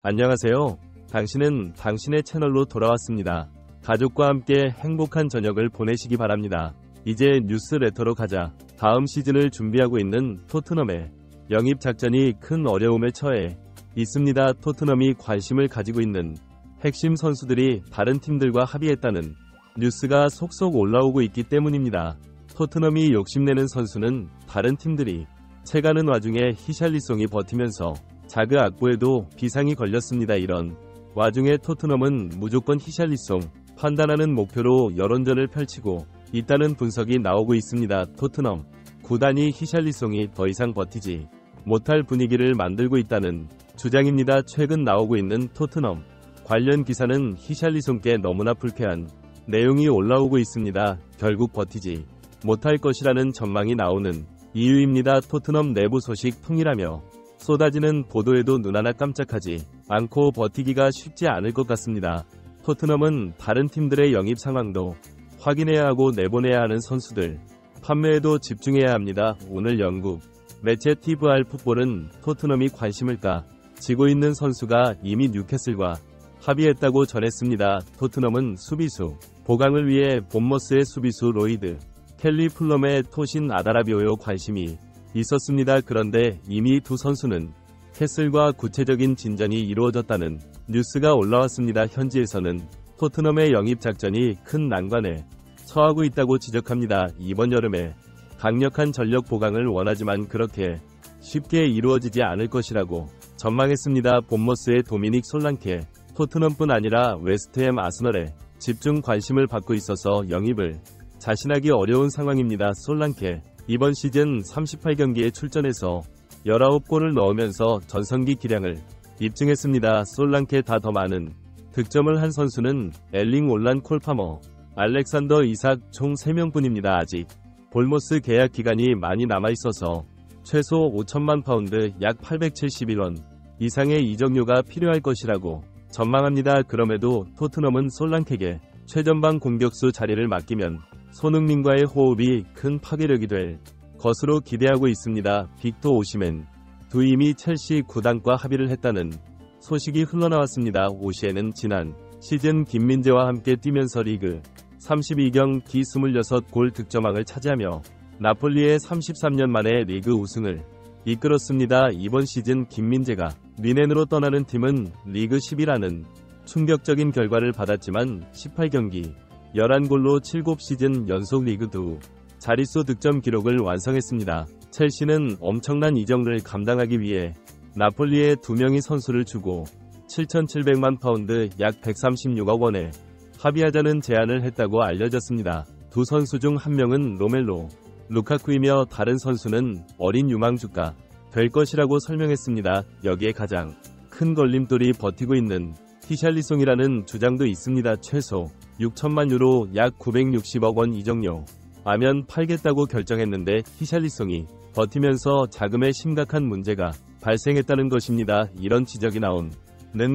안녕하세요. 당신은 당신의 채널로 돌아왔습니다. 가족과 함께 행복한 저녁을 보내시기 바랍니다. 이제 뉴스레터로 가자. 다음 시즌을 준비하고 있는 토트넘의 영입 작전이 큰 어려움에 처해 있습니다. 토트넘이 관심을 가지고 있는 핵심 선수들이 다른 팀들과 합의했다는 뉴스가 속속 올라오고 있기 때문입니다. 토트넘이 욕심내는 선수는 다른 팀들이 채가는 와중에 히샬리송이 버티면서 자그 악보에도 비상이 걸렸습니다. 이런 와중에 토트넘은 무조건 히샬리송 판단하는 목표로 여론전을 펼치고 있다는 분석이 나오고 있습니다. 토트넘 구단이 히샬리송이 더 이상 버티지 못할 분위기를 만들고 있다는 주장입니다. 최근 나오고 있는 토트넘 관련 기사는 히샬리송께 너무나 불쾌한 내용이 올라오고 있습니다. 결국 버티지 못할 것이라는 전망이 나오는 이유입니다. 토트넘 내부 소식 통일하며 쏟아지는 보도에도 눈 하나 깜짝하지 않고 버티기가 쉽지 않을 것 같습니다. 토트넘은 다른 팀들의 영입 상황도 확인해야 하고 내보내야 하는 선수들 판매에도 집중해야 합니다. 오늘 영국 매체 TVR 풋볼은 토트넘이 관심을 가지고 있는 선수가 이미 뉴캐슬과 합의했다고 전했습니다. 토트넘은 수비수 보강을 위해 본머스의 수비수 로이드 켈리 풀럼의 토신 아다라비오에 관심이 있었습니다. 그런데 이미 두 선수는 캐슬과 구체적인 진전이 이루어졌다는 뉴스가 올라왔습니다. 현지에서는 토트넘의 영입 작전이 큰 난관에 처하고 있다고 지적합니다. 이번 여름에 강력한 전력 보강을 원하지만 그렇게 쉽게 이루어지지 않을 것이라고 전망했습니다. 본머스의 도미닉 솔랑케 토트넘뿐 아니라 웨스트햄 아스널에 집중 관심을 받고 있어서 영입을 자신하기 어려운 상황입니다. 솔랑케 이번 시즌 38경기에 출전해서 19골을 넣으면서 전성기 기량을 입증했습니다. 솔랑케 더 많은 득점을 한 선수는 엘링 올란 콜파머, 알렉산더 이삭 총 3명뿐입니다. 아직 볼모스 계약 기간이 많이 남아있어서 최소 5천만 파운드 약 871원 이상의 이적료가 필요할 것이라고 전망합니다. 그럼에도 토트넘은 솔랑케에게 최전방 공격수 자리를 맡기면 손흥민과의 호흡이 큰 파괴력이 될 것으로 기대하고 있습니다. 빅토 오시멘 두 이미 첼시 구단과 합의를 했다는 소식이 흘러나왔습니다. 오시엔은 지난 시즌 김민재와 함께 뛰면서 리그 32경기 26골 득점왕을 차지하며 나폴리의 33년 만에 리그 우승을 이끌었습니다. 이번 시즌 김민재가 미넨으로 떠나는 팀은 리그 10위라는 충격적인 결과를 받았지만 18경기 11골로 7시즌 연속 리그2 자릿수 득점 기록을 완성했습니다. 첼시는 엄청난 이적을 감당하기 위해 나폴리에 2명의 선수를 주고 7,700만 파운드 약 136억 원에 합의하자는 제안을 했다고 알려졌습니다. 두 선수 중 한 명은 로멜로 루카쿠이며 다른 선수는 어린 유망주가 될 것이라고 설명했습니다. 여기에 가장 큰 걸림돌이 버티고 있는 히샬리송이라는 주장도 있습니다. 최소 6천만 유로 약 960억 원 이적료 아면 팔겠다고 결정했는데 히샬리송이 버티면서 자금에 심각한 문제가 발생했다는 것입니다. 이런 지적이 나오는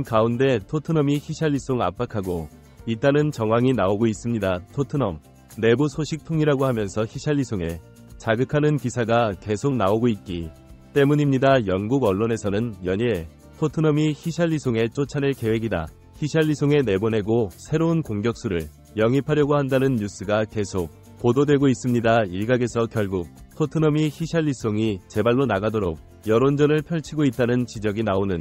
가운데 토트넘이 히샬리송 압박하고 있다는 정황이 나오고 있습니다. 토트넘 내부 소식 통이라고 하면서 히샬리송에 자극하는 기사가 계속 나오고 있기 때문입니다. 영국 언론에서는 연이에 토트넘이 히샬리송에 쫓아낼 계획이다. 히샬리송에 내보내고 새로운 공격수를 영입하려고 한다는 뉴스가 계속 보도되고 있습니다. 일각에서 결국 토트넘이 히샬리송이 제발로 나가도록 여론전을 펼치고 있다는 지적이 나오는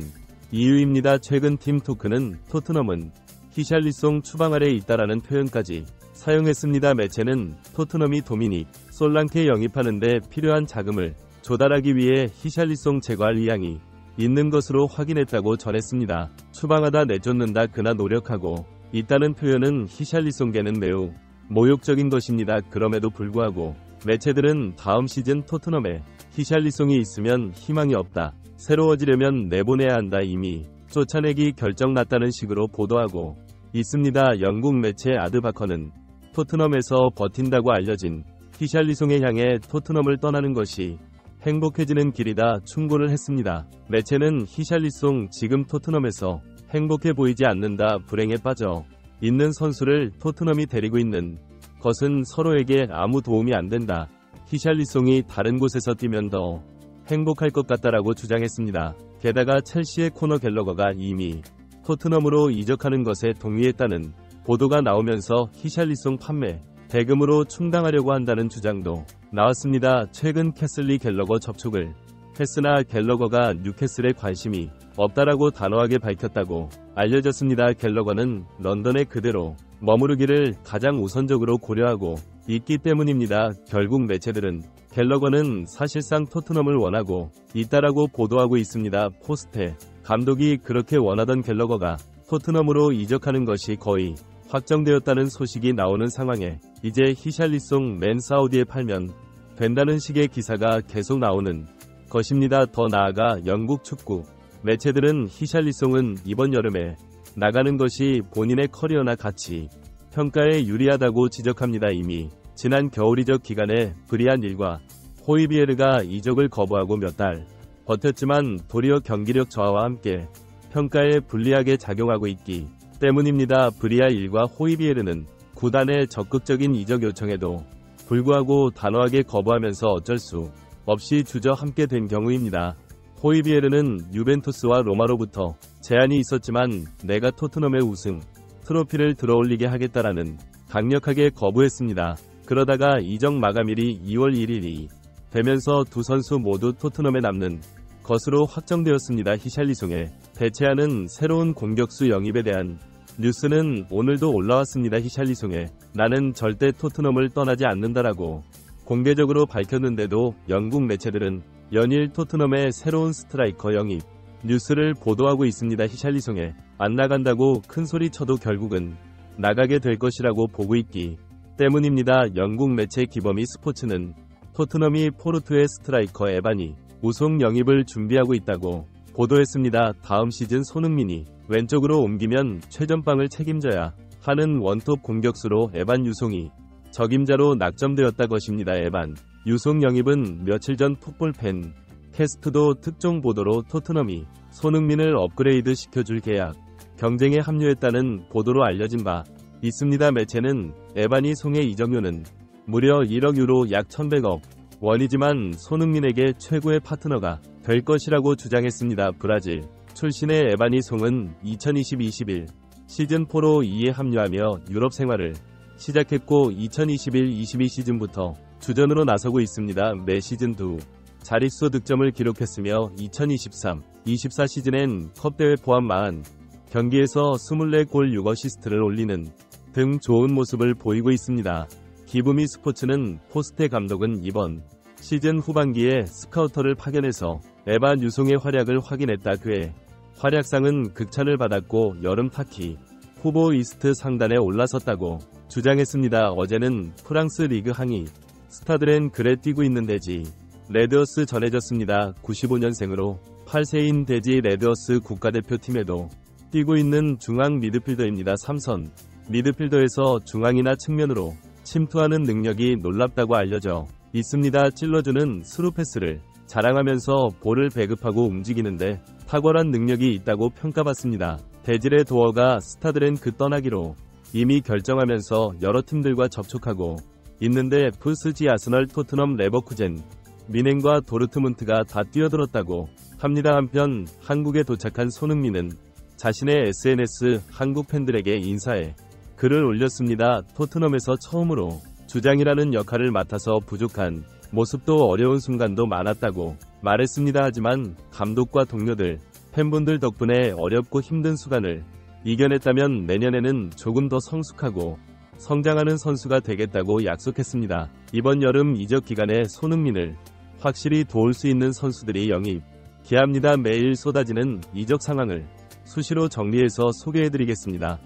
이유입니다. 최근 팀토크는 토트넘은 히샬리송 추방 아래 있다라는 표현까지 사용했습니다. 매체는 토트넘이 도미닉 솔랑케 영입하는데 필요한 자금을 조달하기 위해 히샬리송 제거할 의향이 있는 것으로 확인했다고 전했습니다. 추방하다 내쫓는다 그나 노력하고 있다는 표현은 히샬리송계는 매우 모욕적인 것입니다. 그럼에도 불구하고 매체들은 다음 시즌 토트넘에 히샬리송이 있으면 희망이 없다. 새로워지려면 내보내야 한다. 이미 쫓아내기 결정났다는 식으로 보도하고 있습니다. 영국 매체 아드바커는 토트넘에서 버틴다고 알려진 히샬리송에 향해 토트넘을 떠나는 것이 행복해지는 길이다 충고를 했습니다. 매체는 히샬리송 지금 토트넘에서 행복해 보이지 않는다. 불행에 빠져 있는 선수를 토트넘이 데리고 있는 것은 서로에게 아무 도움이 안 된다. 히샬리송이 다른 곳에서 뛰면 더 행복할 것 같다라고 주장했습니다. 게다가 첼시의 코너 갤러거가 이미 토트넘으로 이적하는 것에 동의했다는 보도가 나오면서 히샬리송 판매 대금으로 충당하려고 한다는 주장도 나왔습니다. 최근 캐슬리 갤러거 접촉을 했으나 갤러거가 뉴캐슬에 관심이 없다라고 단호하게 밝혔다고 알려졌습니다. 갤러거는 런던에 그대로 머무르기를 가장 우선적으로 고려하고 있기 때문입니다. 결국 매체들은 갤러거는 사실상 토트넘을 원하고 있다라고 보도하고 있습니다. 포스테 감독이 그렇게 원하던 갤러거가 토트넘으로 이적하는 것이 거의 확정되었다는 소식이 나오는 상황에 이제 히샬리송 맨 사우디에 팔면 된다는 식의 기사가 계속 나오는 것입니다. 더 나아가 영국 축구 매체들은 히샬리송은 이번 여름에 나가는 것이 본인의 커리어나 가치 평가에 유리하다고 지적합니다. 이미 지난 겨울 이적 기간에 브리안 일과 호이비에르가 이적을 거부하고 몇 달 버텼지만 도리어 경기력 저하와 함께 평가에 불리하게 작용하고 있기 때문입니다. 브리아 일과 호이비에르는 구단의 적극적인 이적 요청에도 불구하고 단호하게 거부하면서 어쩔 수 없이 주저함게 된 경우입니다. 호이비에르는 유벤투스와 로마로부터 제안이 있었지만 내가 토트넘의 우승 트로피를 들어올리게 하겠다라는 강력하게 거부했습니다. 그러다가 이적 마감일이 2월 1일이 되면서 두 선수 모두 토트넘에 남는 것으로 확정되었습니다. 히샬리송에 대체하는 새로운 공격수 영입에 대한 뉴스는 오늘도 올라왔습니다. 히샬리송에 나는 절대 토트넘을 떠나지 않는다라고 공개적으로 밝혔는데도 영국 매체들은 연일 토트넘의 새로운 스트라이커 영입 뉴스를 보도하고 있습니다. 히샬리송에 안 나간다고 큰 소리 쳐도 결국은 나가게 될 것이라고 보고 있기 때문입니다. 영국 매체 기범이 스포츠는 토트넘이 포르투의 스트라이커 에반이 우송 영입을 준비하고 있다고 보도했습니다. 다음 시즌 손흥민이 왼쪽으로 옮기면 최전방을 책임져야 하는 원톱 공격수로 에반 유송이 적임자로 낙점되었다 것입니다. 에반 유송 영입은 며칠 전 풋볼팬 캐스트도 특종 보도로 토트넘이 손흥민을 업그레이드 시켜줄 계약 경쟁에 합류했다는 보도로 알려진 바 있습니다. 매체는 에반이 송의 이적료는 무려 1억 유로 약 1100억 원이지만 손흥민에게 최고의 파트너가 될 것이라고 주장했습니다. 브라질 출신의 에반이 송은 2020-21 시즌4로 2에 합류하며 유럽 생활을 시작했고 2021-22 시즌부터 주전으로 나서고 있습니다. 매 시즌 2 자릿수 득점을 기록했으며 2023-24 시즌엔 컵대회 포함 40경기에서 24골 6어시스트를 올리는 등 좋은 모습을 보이고 있습니다. 기부미 스포츠는 포스테 감독은 이번 시즌 후반기에 스카우터를 파견해서 에반 유송의 활약을 확인했다. 그의 활약상은 극찬을 받았고 여름 타키 후보 이스트 상단에 올라섰다고 주장했습니다. 어제는 프랑스 리그 항이 스타드렌 글에 뛰고 있는 데지 레드어스 전해졌습니다. 95년생으로 8세인 데지 레드어스 국가대표팀에도 뛰고 있는 중앙 미드필더입니다. 3선 미드필더에서 중앙이나 측면으로 침투하는 능력이 놀랍다고 알려져 있습니다. 찔러주는 스루 패스를 자랑하면서 볼을 배급하고 움직이는데 탁월한 능력이 있다고 평가받습니다. 데질의 도어가 스타드렌크 떠나기로 이미 결정하면서 여러 팀들과 접촉하고 있는데 PSG, 아스널, 토트넘, 레버쿠젠, 미넨과 도르트문트가 다 뛰어들었다고 합니다. 한편 한국에 도착한 손흥민은 자신의 SNS 한국 팬들에게 인사해 글을 올렸습니다. 토트넘에서 처음으로 주장이라는 역할을 맡아서 부족한 모습도 어려운 순간도 많았다고 말했습니다. 하지만 감독과 동료들, 팬분들 덕분에 어렵고 힘든 순간을 이겨냈다면 내년에는 조금 더 성숙하고 성장하는 선수가 되겠다고 약속했습니다. 이번 여름 이적 기간에 손흥민을 확실히 도울 수 있는 선수들이 영입 기합니다. 매일 쏟아지는 이적 상황을 수시로 정리해서 소개해드리겠습니다.